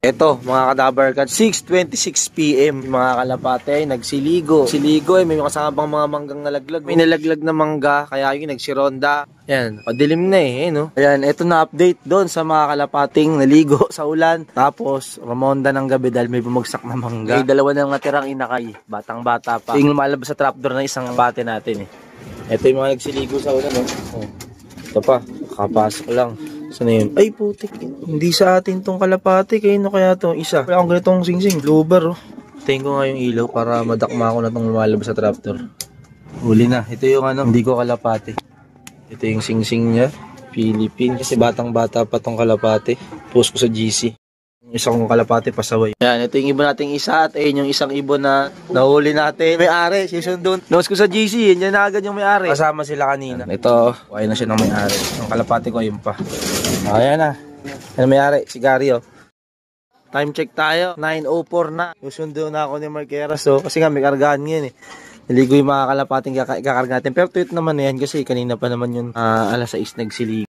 Eto, mga kadabar kat, 6:26 PM, mga kalapate ay nagsiligo. Siligo ay may kasama pang mga manggang nalaglag. May nalaglag na mangga, kaya yung nagsironda. Yan, padilim na no? Ayan, eto na update doon sa mga kalapating naligo sa ulan. Tapos, ramonda ng gabi dahil may bumagsak na mangga. May dalawa nang natirang inakay, batang-bata pa. Yung lumalabas sa trapdoor ng isang bate natin Eto yung mga nagsiligo sa ulan Ito pa, kapasok lang. Saan na yun? Ay, putik. Hindi sa atin tong kalapati. Kaya kaya to isa. Wala akong ganitong singsing. Bloober, Tingin ko nga yung ilaw para madakma ko na itong lumalabas sa trapdoor. Huli na. Ito yung hindi ko kalapati. Ito yung singsing niya. Philippine. Kasi batang-bata pa tong kalapati. Post ko sa GC. Yung isang kalapati pasaway. Yan, ito yung ibon nating isa. At ayun yung isang ibon na nahuli natin. May-ari, susundon. Post ko sa GC. Yan na agad yung may-ari. Kasama sila kanina. Ito, kaya na siya ng may-ari. Ang kalapati ko, ayun pa. Ayan na. Ano may-ari? Sigario. Time check tayo. 9:04 na. Susundo na ako ni Marqueras. Kasi nga may kargaan ngayon Naligo yung mga kalapating kakarga natin. Pero tweet naman na yan kasi kanina pa naman yun alas 6 nagsiligo.